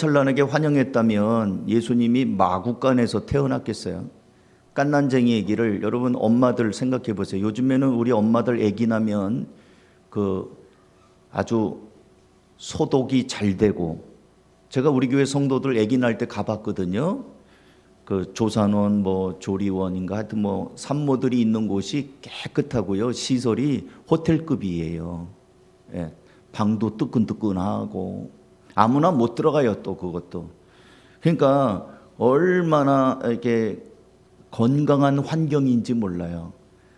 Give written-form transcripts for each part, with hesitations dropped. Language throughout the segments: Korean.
휘황찬란하게 환영했다면 예수님이 마구간에서 태어났겠어요? 갓난쟁이 아기를 여러분 엄마들 생각해 보세요. 요즘에는 우리 엄마들 아기 나면 아주 소독이 잘 되고, 제가 우리 교회 성도들 아기 날 때 가봤거든요. 조산원 조리원인가 하여튼 산모들이 있는 곳이 깨끗하고요, 시설이 호텔급이에요. 예, 방도 뜨끈뜨끈하고 아무나 못 들어가요. 또 그것도 그러니까 얼마나 이렇게 건강한 환경인지 몰라요.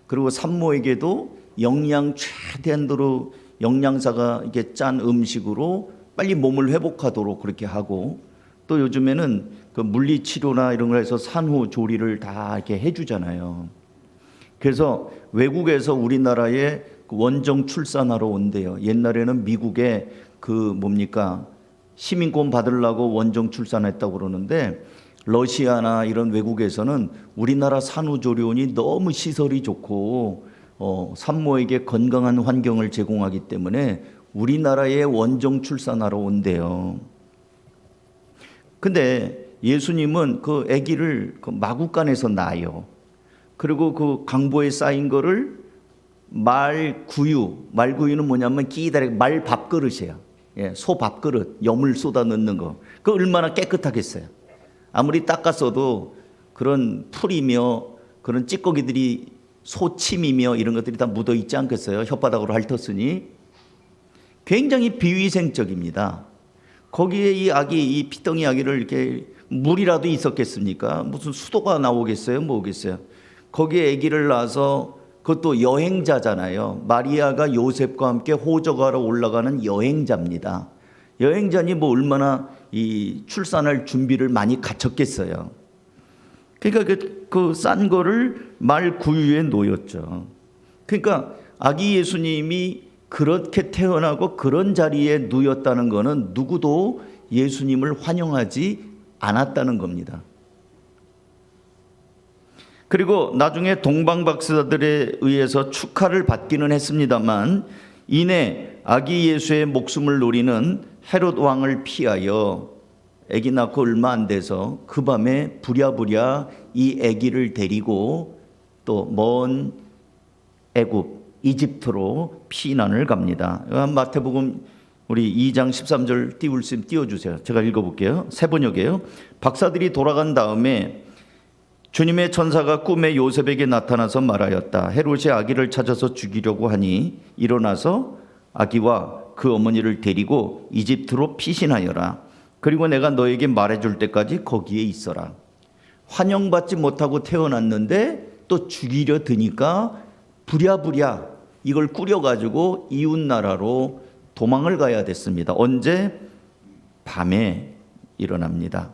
그리고 산모에게도 영양 최대한으로 영양사가 이렇게 짠 음식으로 빨리 몸을 회복하도록 그렇게 하고, 또 요즘에는 물리치료나 이런 걸 해서 산후 조리를 다 이렇게 해주잖아요. 그래서 외국에서 우리나라에 원정 출산하러 온대요. 옛날에는 미국에 시민권 받으려고 원정 출산했다고 그러는데, 러시아나 이런 외국에서는 우리나라 산후조리원이 너무 시설이 좋고 산모에게 건강한 환경을 제공하기 때문에 우리나라에 원정 출산하러 온대요. 근데 예수님은 그 아기를 마구간에서 낳아요. 그리고 강보에 쌓인 거를 말구유는 뭐냐면 끼다리 말 밥그릇이에요. 예, 소 밥그릇, 염을 쏟아 넣는 거. 그 얼마나 깨끗하겠어요. 아무리 닦았어도 그런 풀이며 그런 찌꺼기들이, 소침이며 이런 것들이 다 묻어 있지 않겠어요? 혓바닥으로 핥았으니. 굉장히 비위생적입니다. 거기에 이 피덩이 아기를 이렇게 물이라도 있었겠습니까? 무슨 수도가 나오겠어요? 뭐겠어요? 거기에 아기를 낳아서, 그것도 여행자잖아요. 마리아가 요셉과 함께 호적하러 올라가는 여행자입니다. 여행자니 얼마나 이 출산할 준비를 많이 갖췄겠어요. 그러니까 그 싼 거를 말 구유에 놓였죠. 그러니까 아기 예수님이 그렇게 태어나고 그런 자리에 누였다는 것은 누구도 예수님을 환영하지 않았다는 겁니다. 그리고 나중에 동방박사들에 의해서 축하를 받기는 했습니다만, 이내 아기 예수의 목숨을 노리는 헤롯 왕을 피하여 아기 낳고 얼마 안 돼서 그 밤에 부랴부랴 이 아기를 데리고 또 먼 애굽 이집트로 피난을 갑니다. 마태복음 우리 2장 13절 띄워주세요. 제가 읽어볼게요. 새번역이에요. 박사들이 돌아간 다음에 주님의 천사가 꿈에 요셉에게 나타나서 말하였다. 헤롯이 아기를 찾아서 죽이려고 하니 일어나서 아기와 그 어머니를 데리고 이집트로 피신하여라. 그리고 내가 너에게 말해줄 때까지 거기에 있어라. 환영받지 못하고 태어났는데 또 죽이려 드니까 부랴부랴 이걸 꾸려가지고 이웃나라로 도망을 가야 됐습니다. 언제? 밤에 일어납니다.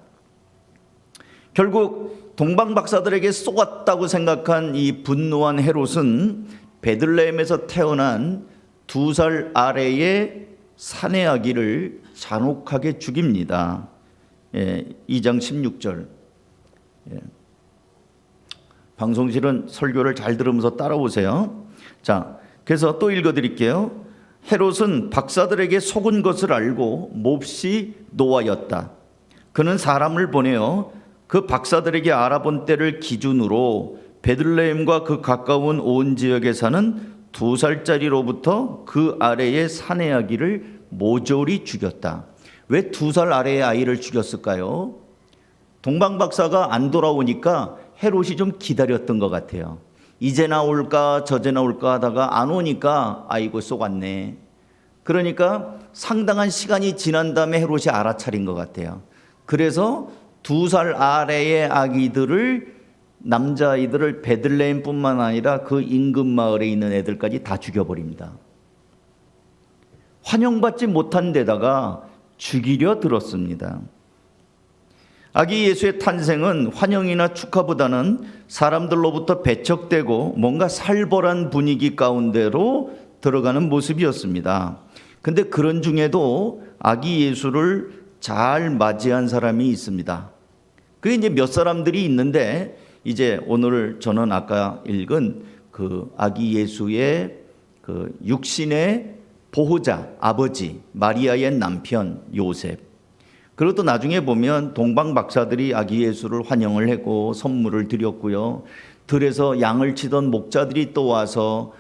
결국 동방박사들에게 쏘았다고 생각한 이 분노한 헤롯은 베들레헴에서 태어난 2살 아래의 사내 아기를 잔혹하게 죽입니다. 2장 16절. 방송실은 설교를 잘 들으면서 따라오세요. 자, 그래서 또 읽어드릴게요. 헤롯은 박사들에게 속은 것을 알고 몹시 노하였다. 그는 사람을 보내어 그 박사들에게 알아본 때를 기준으로 베들레헴과 그 가까운 온 지역에 사는 2살짜리로부터 그 아래의 사내 아기를 모조리 죽였다. 왜 2살 아래의 아이를 죽였을까요? 동방박사가 안 돌아오니까 헤롯이 좀 기다렸던 것 같아요. 이제 나올까 저제 나올까 하다가 안 오니까 아이고 쏘았네. 그러니까 상당한 시간이 지난 다음에 헤롯이 알아차린 것 같아요. 그래서 2살 아래의 아기들을, 남자아이들을 베들레헴뿐만 아니라 그 인근 마을에 있는 애들까지 다 죽여버립니다. 환영받지 못한 데다가 죽이려 들었습니다. 아기 예수의 탄생은 환영이나 축하보다는 사람들로부터 배척되고 뭔가 살벌한 분위기 가운데로 들어가는 모습이었습니다. 근데 그런 중에도 아기 예수를 잘 맞이한 사람이 있습니다. 그게 이제 몇 사람들이 있는데, 이제 오늘 저는 아까 읽은 그 아기 예수의 그 육신의 보호자 아버지 마리아의 남편 요셉, 그리고 또 나중에 보면 동방 박사들이 아기 예수를 환영을 했고 선물을 드렸고요. 들에서 양을 치던 목자들이 또 와서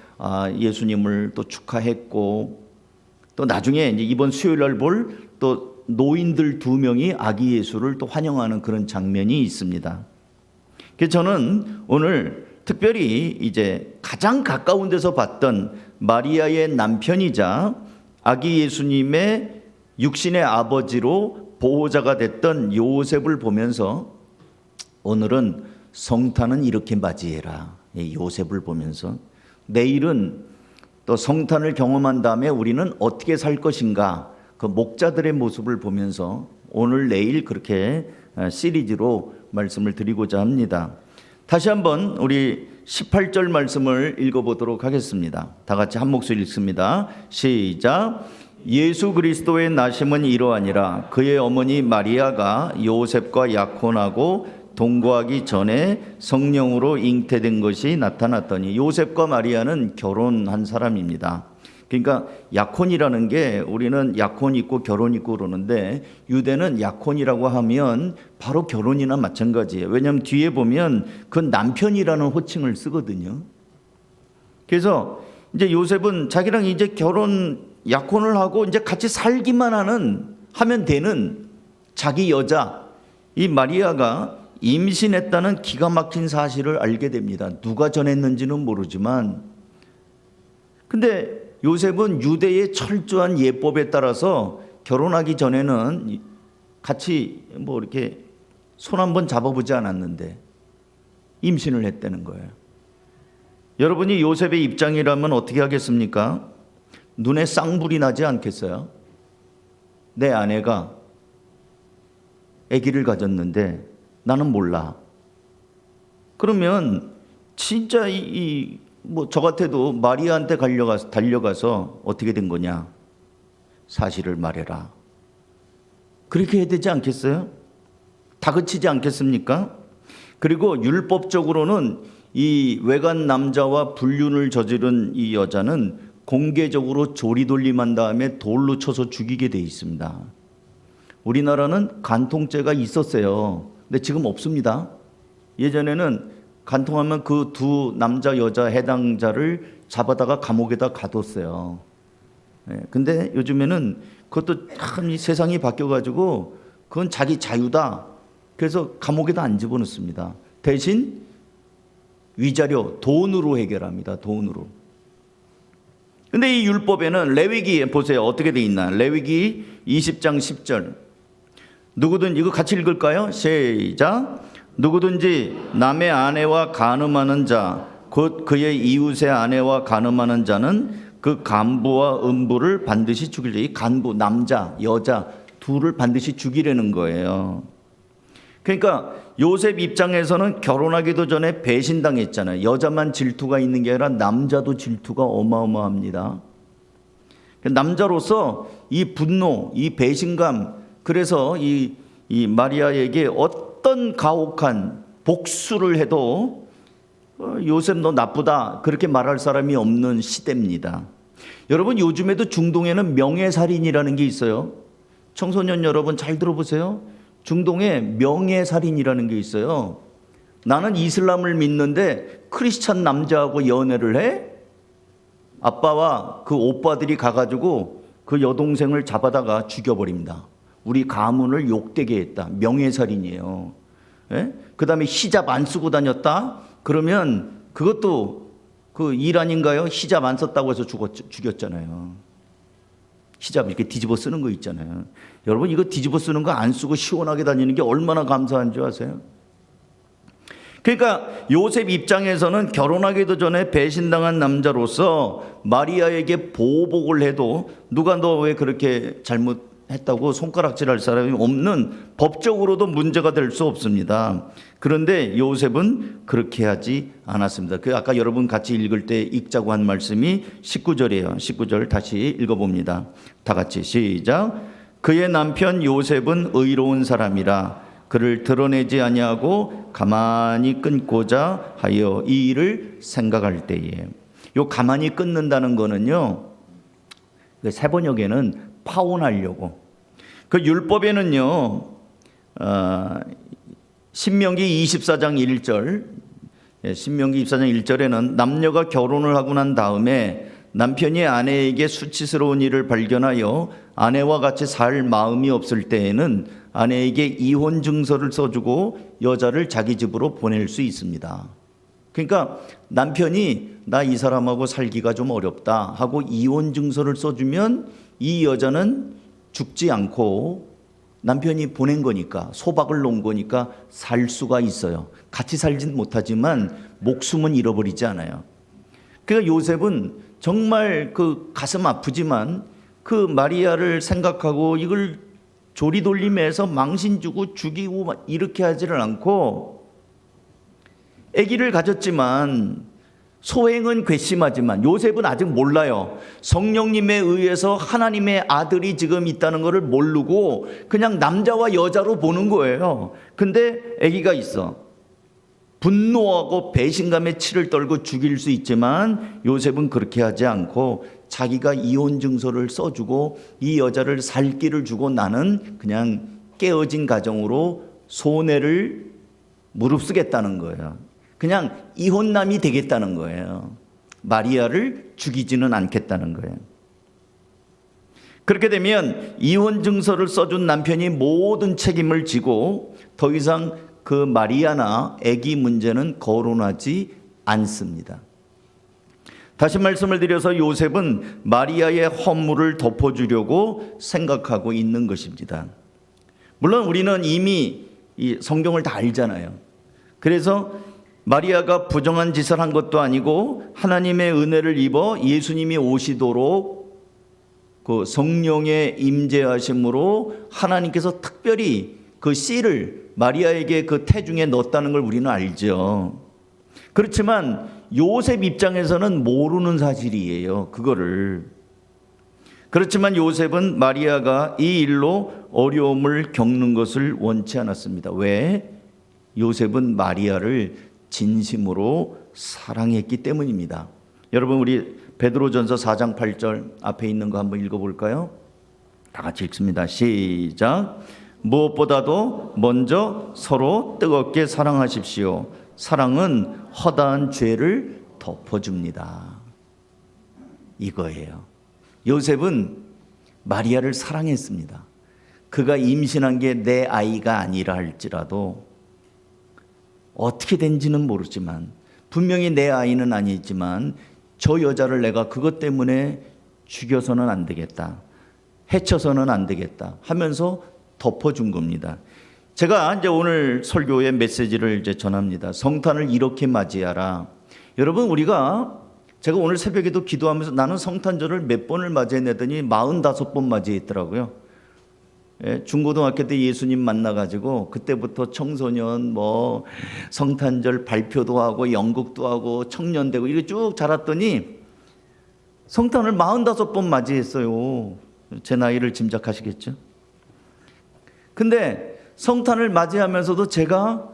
예수님을 또 축하했고, 또 나중에 이제 이번 수요일 날 볼 또 노인들 2명이 아기 예수를 또 환영하는 그런 장면이 있습니다. 그래서 저는 오늘 특별히 이제 가장 가까운 데서 봤던 마리아의 남편이자 아기 예수님의 육신의 아버지로 보호자가 됐던 요셉을 보면서 오늘은 성탄은 이렇게 맞이해라. 요셉을 보면서 내일은 또 성탄을 경험한 다음에 우리는 어떻게 살 것인가, 그 목자들의 모습을 보면서 오늘 내일 그렇게 시리즈로 말씀을 드리고자 합니다. 다시 한번 우리 18절 말씀을 읽어보도록 하겠습니다. 다 같이 한 목소리 읽습니다. 시작. 예수 그리스도의 나심은 이러하니라. 그의 어머니 마리아가 요셉과 약혼하고 동거하기 전에 성령으로 잉태된 것이 나타났더니, 요셉과 마리아는 결혼한 사람입니다. 그러니까 약혼이라는 게 우리는 약혼 있고 결혼 있고 그러는데 유대는 약혼이라고 하면 바로 결혼이나 마찬가지예요. 왜냐하면 뒤에 보면 그 남편이라는 호칭을 쓰거든요. 그래서 이제 요셉은 자기랑 이제 약혼을 하고 이제 같이 살기만 하면 되는 자기 여자 이 마리아가 임신했다는 기가 막힌 사실을 알게 됩니다. 누가 전했는지는 모르지만, 근데 요셉은 유대의 철저한 예법에 따라서 결혼하기 전에는 같이 뭐 이렇게 손 한번 잡아보지 않았는데 임신을 했다는 거예요. 여러분이 요셉의 입장이라면 어떻게 하겠습니까? 눈에 쌍불이 나지 않겠어요? 내 아내가 아기를 가졌는데 나는 몰라. 그러면 진짜 저 같아도 마리아한테 달려가서 어떻게 된 거냐? 사실을 말해라. 그렇게 해야 되지 않겠어요? 다그치지 않겠습니까? 그리고 율법적으로는 이 외간 남자와 불륜을 저지른 이 여자는 공개적으로 조리돌림한 다음에 돌로 쳐서 죽이게 돼 있습니다. 우리나라는 간통죄가 있었어요. 근데 지금 없습니다. 예전에는 간통하면 그 2 남자 여자 해당자를 잡아다가 감옥에다 가뒀어요. 근데 요즘에는 그것도 참 이 세상이 바뀌어가지고 그건 자기 자유다. 그래서 감옥에다 안 집어넣습니다. 대신 위자료, 돈으로 해결합니다. 돈으로. 근데 이 율법에는 레위기 보세요. 어떻게 돼 있나? 레위기 20장 10절. 누구든 이거 같이 읽을까요? 시작. 누구든지 남의 아내와 간음하는 자, 곧 그의 이웃의 아내와 간음하는 자는 그 간부와 음부를 반드시 죽일 자. 이 간부, 남자, 여자 둘을 반드시 죽이려는 거예요. 그러니까 요셉 입장에서는 결혼하기도 전에 배신당했잖아요. 여자만 질투가 있는 게 아니라 남자도 질투가 어마어마합니다. 남자로서 이 분노, 이 배신감, 그래서 이 마리아에게 어떤 가혹한 복수를 해도 요셉 너 나쁘다 그렇게 말할 사람이 없는 시대입니다. 여러분, 요즘에도 중동에는 명예살인이라는 게 있어요. 청소년 여러분 잘 들어보세요. 중동에 명예살인이라는 게 있어요. 나는 이슬람을 믿는데 크리스찬 남자하고 연애를 해? 아빠와 그 오빠들이 가가지고 그 여동생을 잡아다가 죽여버립니다. 우리 가문을 욕되게 했다. 명예살인이에요. 그 다음에 히잡 안 쓰고 다녔다? 그러면 그것도 그 이란인가요? 히잡 안 썼다고 해서 죽였잖아요. 히잡 이렇게 뒤집어 쓰는 거 있잖아요. 여러분, 이거 뒤집어 쓰는 거 안 쓰고 시원하게 다니는 게 얼마나 감사한 줄 아세요? 그러니까 요셉 입장에서는 결혼하기도 전에 배신당한 남자로서 마리아에게 보복을 해도 누가 너 왜 그렇게 잘못했다고 손가락질할 사람이 없는, 법적으로도 문제가 될 수 없습니다. 그런데 요셉은 그렇게 하지 않았습니다. 그 아까 여러분 같이 읽을 때 읽자고 한 말씀이 19절이에요. 19절 다시 읽어봅니다. 다 같이 시작. 그의 남편 요셉은 의로운 사람이라 그를 드러내지 아니하고 가만히 끊고자 하여 이 일을 생각할 때에, 요 가만히 끊는다는 거는요, 세 번역에는 파혼하려고, 그 율법에는요, 신명기 24장 1절, 신명기 24장 1절에는 남녀가 결혼을 하고 난 다음에 남편이 아내에게 수치스러운 일을 발견하여 아내와 같이 살 마음이 없을 때에는 아내에게 이혼 증서를 써주고 여자를 자기 집으로 보낼 수 있습니다. 그러니까 남편이 나 이 사람하고 살기가 좀 어렵다 하고 이혼 증서를 써주면 이 여자는 죽지 않고 남편이 보낸 거니까, 소박을 놓은 거니까 살 수가 있어요. 같이 살진 못하지만 목숨은 잃어버리지 않아요. 그러니까 요셉은 정말 그 가슴 아프지만 그 마리아를 생각하고 이걸 조리돌림해서 망신 주고 죽이고 이렇게 하지를 않고, 아기를 가졌지만 소행은 괘씸하지만 요셉은 아직 몰라요. 성령님에 의해서 하나님의 아들이 지금 있다는 것을 모르고 그냥 남자와 여자로 보는 거예요. 근데 아기가 있어. 분노하고 배신감에 치를 떨고 죽일 수 있지만 요셉은 그렇게 하지 않고 자기가 이혼 증서를 써주고 이 여자를 살 길을 주고 나는 그냥 깨어진 가정으로 손해를 무릅쓰겠다는 거예요. 그냥 이혼남이 되겠다는 거예요. 마리아를 죽이지는 않겠다는 거예요. 그렇게 되면 이혼 증서를 써준 남편이 모든 책임을 지고 더 이상 그 마리아나 아기 문제는 거론하지 않습니다. 다시 말씀을 드려서 요셉은 마리아의 허물을 덮어주려고 생각하고 있는 것입니다. 물론 우리는 이미 이 성경을 다 알잖아요. 그래서 마리아가 부정한 짓을 한 것도 아니고 하나님의 은혜를 입어 예수님이 오시도록 그 성령의 임재하심으로 하나님께서 특별히 그 씨를 마리아에게 그 태중에 넣었다는 걸 우리는 알죠. 그렇지만 요셉 입장에서는 모르는 사실이에요. 그거를. 그렇지만 요셉은 마리아가 이 일로 어려움을 겪는 것을 원치 않았습니다. 왜? 요셉은 마리아를 진심으로 사랑했기 때문입니다. 여러분, 우리 베드로전서 4장 8절 앞에 있는 거 한번 읽어볼까요? 다 같이 읽습니다. 시작. 무엇보다도 먼저 서로 뜨겁게 사랑하십시오. 사랑은 허다한 죄를 덮어줍니다. 이거예요. 요셉은 마리아를 사랑했습니다. 그가 임신한 게 내 아이가 아니라 할지라도 어떻게 된지는 모르지만 분명히 내 아이는 아니지만 저 여자를 내가 그것 때문에 죽여서는 안 되겠다, 해쳐서는 안 되겠다 하면서 덮어준 겁니다. 제가 이제 오늘 설교의 메시지를 이제 전합니다. 성탄을 이렇게 맞이하라. 여러분, 제가 오늘 새벽에도 기도하면서 나는 성탄절을 몇 번을 맞이했더니 45번 맞이했더라고요. 예, 중고등학교 때 예수님 만나가지고 그때부터 청소년 성탄절 발표도 하고 연극도 하고 청년되고 이렇게 쭉 자랐더니 성탄을 45번 맞이했어요. 제 나이를 짐작하시겠죠? 근데 성탄을 맞이하면서도 제가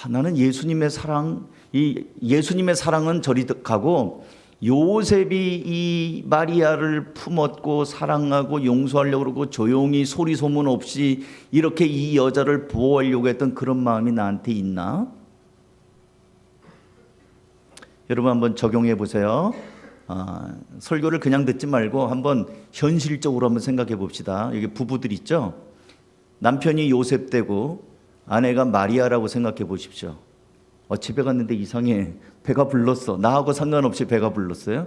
나는 예수님의 사랑은 저리 가고 요셉이 이 마리아를 품었고 사랑하고 용서하려고 그러고 조용히 소리 소문 없이 이렇게 이 여자를 보호하려고 했던 그런 마음이 나한테 있나? 여러분 한번 적용해 보세요. 설교를 그냥 듣지 말고 한번 현실적으로 한번 생각해 봅시다. 여기 부부들 있죠? 남편이 요셉 되고 아내가 마리아라고 생각해 보십시오. 집에 갔는데 이상해. 배가 불렀어. 나하고 상관없이 배가 불렀어요?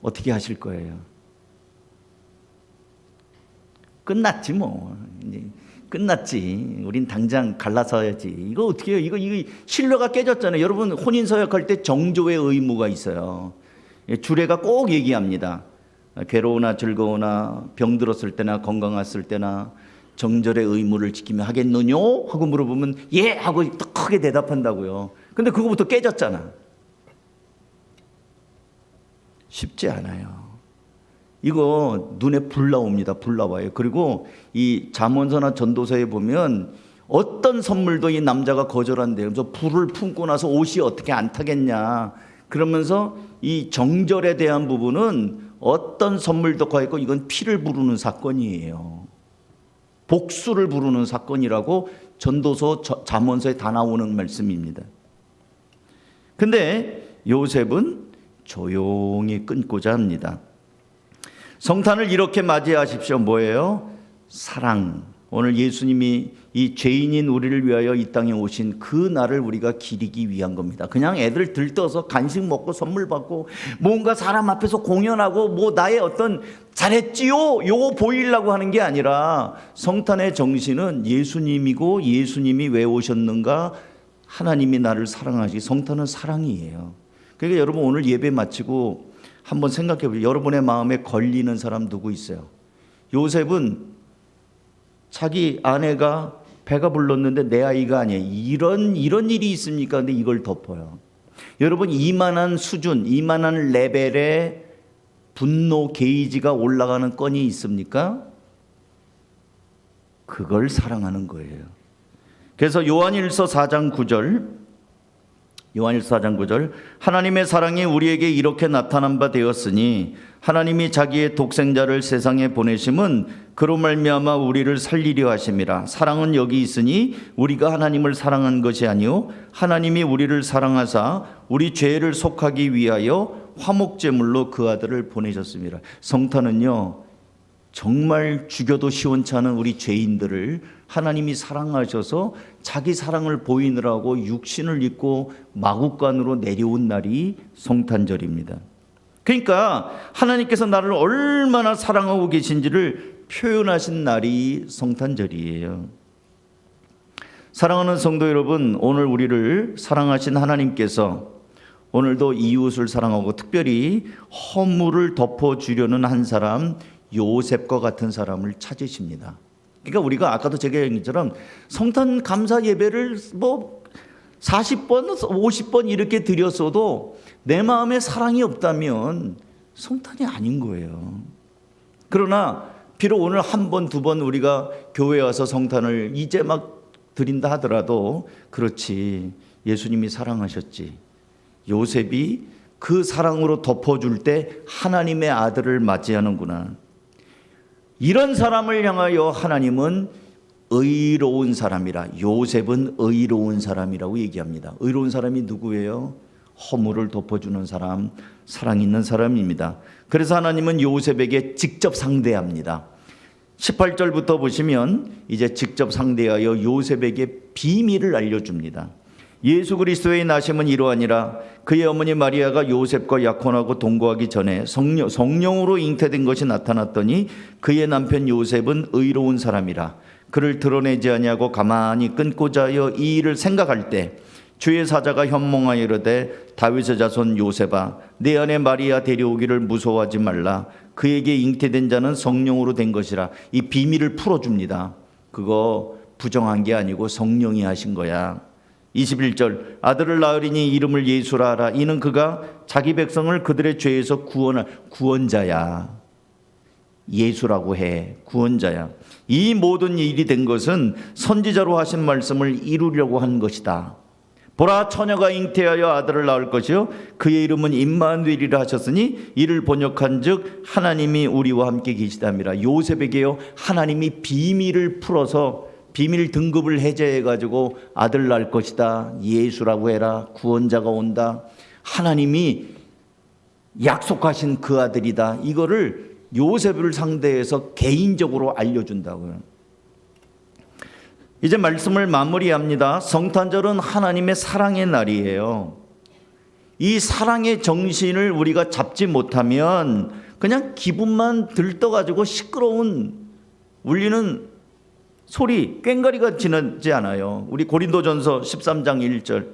어떻게 하실 거예요? 끝났지 뭐. 끝났지. 우린 당장 갈라서야지. 이거 어떻게 해요? 이거 신뢰가 깨졌잖아요. 여러분, 혼인서약할 때 정조의 의무가 있어요. 주례가 꼭 얘기합니다. 괴로우나 즐거우나 병들었을 때나 건강했을 때나 정절의 의무를 지키며 하겠느뇨? 하고 물어보면 예! 하고 크게 대답한다고요. 근데 그거부터 깨졌잖아. 쉽지 않아요. 이거 눈에 불 나옵니다. 불 나와요. 그리고 이 잠언서나 전도서에 보면 어떤 선물도 이 남자가 거절한대요. 그래서 불을 품고 나서 옷이 어떻게 안 타겠냐. 그러면서 이 정절에 대한 부분은 어떤 선물도 가있고 이건 피를 부르는 사건이에요. 복수를 부르는 사건이라고 전도서 잠언서에 다 나오는 말씀입니다. 근데 요셉은 조용히 끊고자 합니다. 성탄을 이렇게 맞이하십시오. 뭐예요? 사랑. 오늘 예수님이 이 죄인인 우리를 위하여 이 땅에 오신 그 날을 우리가 기리기 위한 겁니다. 그냥 애들 들떠서 간식 먹고 선물 받고 뭔가 사람 앞에서 공연하고 뭐 나의 어떤 잘했지요 요거 보이려고 하는 게 아니라 성탄의 정신은 예수님이고 예수님이 왜 오셨는가? 하나님이 나를 사랑하시. 성탄은 사랑이에요. 그러니까 여러분 오늘 예배 마치고 한번 생각해 보세요. 여러분의 마음에 걸리는 사람 누구 있어요? 요셉은 자기 아내가 배가 불렀는데 내 아이가 아니에요. 이런 일이 있습니까? 근데 이걸 덮어요. 여러분 이만한 수준, 이만한 레벨의 분노 게이지가 올라가는 건이 있습니까? 그걸 사랑하는 거예요. 그래서 요한일서 4장 9절 하나님의 사랑이 우리에게 이렇게 나타난 바 되었으니 하나님이 자기의 독생자를 세상에 보내심은 그로 말미암아 우리를 살리려 하심이라. 사랑은 여기 있으니 우리가 하나님을 사랑한 것이 아니요 하나님이 우리를 사랑하사 우리 죄를 속하기 위하여 화목제물로 그 아들을 보내셨습니다. 성탄은요 정말 죽여도 시원치 않은 우리 죄인들을 하나님이 사랑하셔서 자기 사랑을 보이느라고 육신을 입고 마국간으로 내려온 날이 성탄절입니다. 그러니까 하나님께서 나를 얼마나 사랑하고 계신지를 표현하신 날이 성탄절이에요. 사랑하는 성도 여러분, 오늘 우리를 사랑하신 하나님께서 오늘도 이웃을 사랑하고 특별히 허물을 덮어주려는 한 사람, 요셉과 같은 사람을 찾으십니다. 그러니까 우리가 아까도 제가 얘기한 것처럼 성탄 감사 예배를 뭐 40번, 50번 이렇게 드렸어도 내 마음에 사랑이 없다면 성탄이 아닌 거예요. 그러나 비록 오늘 한 번, 두 번 우리가 교회에 와서 성탄을 이제 막 드린다 하더라도 그렇지, 예수님이 사랑하셨지. 요셉이 그 사랑으로 덮어줄 때 하나님의 아들을 맞이하는구나. 이런 사람을 향하여 하나님은 의로운 사람이라, 요셉은 의로운 사람이라고 얘기합니다. 의로운 사람이 누구예요? 허물을 덮어주는 사람, 사랑 있는 사람입니다. 그래서 하나님은 요셉에게 직접 상대합니다. 18절부터 보시면 이제 직접 상대하여 요셉에게 비밀을 알려줍니다. 예수 그리스도의 나심은 이러하니라. 그의 어머니 마리아가 요셉과 약혼하고 동거하기 전에 성령으로 잉태된 것이 나타났더니 그의 남편 요셉은 의로운 사람이라. 그를 드러내지 아니하고 가만히 끊고자 하여 이 일을 생각할 때 주의 사자가 현몽하여 이르되 다윗의 자손 요셉아, 내 아내 마리아 데려오기를 무서워하지 말라. 그에게 잉태된 자는 성령으로 된 것이라. 이 비밀을 풀어줍니다. 그거 부정한 게 아니고 성령이 하신 거야. 21절 아들을 낳으리니 이름을 예수라 하라. 이는 그가 자기 백성을 그들의 죄에서 구원할 구원자야. 예수라고 해. 구원자야. 이 모든 일이 된 것은 선지자로 하신 말씀을 이루려고 한 것이다. 보라, 처녀가 잉태하여 아들을 낳을 것이요 그의 이름은 임마누엘이라 하셨으니 이를 번역한즉 하나님이 우리와 함께 계시다미라. 요셉에게요 하나님이 비밀을 풀어서 비밀 등급을 해제해가지고 아들 낳을 것이다. 예수라고 해라. 구원자가 온다. 하나님이 약속하신 그 아들이다. 이거를 요셉을 상대해서 개인적으로 알려준다고요. 이제 말씀을 마무리합니다. 성탄절은 하나님의 사랑의 날이에요. 이 사랑의 정신을 우리가 잡지 못하면 그냥 기분만 들떠가지고 시끄러운 울리는 소리, 꽹과리가 지나지 않아요. 우리 고린도전서 13장 1절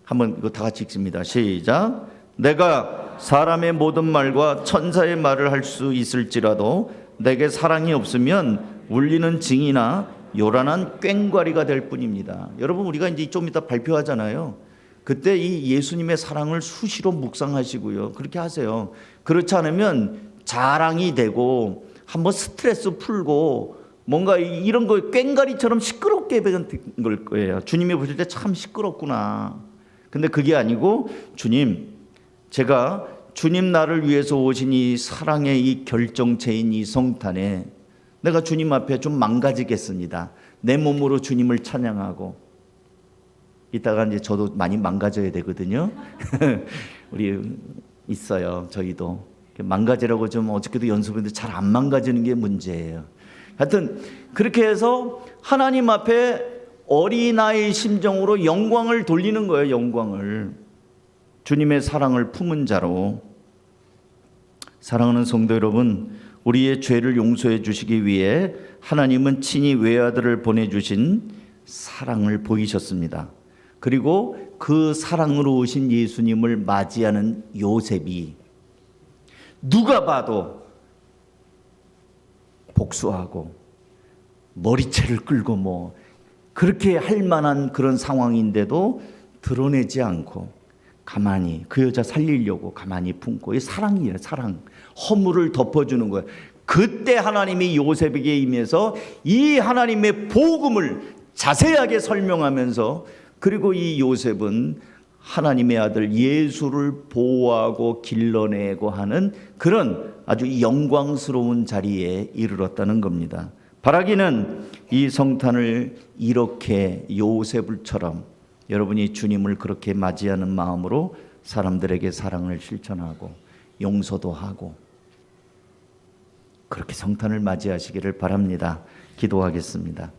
한번 이거 다 같이 읽습니다. 시작. 내가 사람의 모든 말과 천사의 말을 할 수 있을지라도 내게 사랑이 없으면 울리는 징이나 요란한 꽹과리가 될 뿐입니다. 여러분 우리가 이제 좀 이따 발표하잖아요. 그때 이 예수님의 사랑을 수시로 묵상하시고요. 그렇게 하세요. 그렇지 않으면 자랑이 되고 한번 스트레스 풀고 뭔가 이런 거 꽹과리처럼 시끄럽게 된 걸 거예요. 주님이 보실 때 참 시끄럽구나. 근데 그게 아니고 주님, 제가 주님 나를 위해서 오신 이 사랑의 이 결정체인 이 성탄에 내가 주님 앞에 좀 망가지겠습니다. 내 몸으로 주님을 찬양하고. 이따가 이제 저도 많이 망가져야 되거든요. 우리 있어요. 저희도 망가지라고 좀 어저께도 연습했는데 잘 안 망가지는 게 문제예요. 하여튼 그렇게 해서 하나님 앞에 어린아이 심정으로 영광을 돌리는 거예요. 영광을. 주님의 사랑을 품은 자로. 사랑하는 성도 여러분, 우리의 죄를 용서해 주시기 위해 하나님은 친히 외아들을 보내주신 사랑을 보이셨습니다. 그리고 그 사랑으로 오신 예수님을 맞이하는 요셉이 누가 봐도 복수하고 머리채를 끌고 뭐 그렇게 할 만한 그런 상황인데도 드러내지 않고 가만히 그 여자 살리려고 가만히 품고, 이 사랑이에요. 사랑. 허물을 덮어주는 거예요. 그때 하나님이 요셉에게 임해서 이 하나님의 복음을 자세하게 설명하면서, 그리고 이 요셉은 하나님의 아들 예수를 보호하고 길러내고 하는 그런 아주 영광스러운 자리에 이르렀다는 겁니다. 바라기는 이 성탄을 이렇게 요셉을처럼 여러분이 주님을 그렇게 맞이하는 마음으로 사람들에게 사랑을 실천하고 용서도 하고 그렇게 성탄을 맞이하시기를 바랍니다. 기도하겠습니다.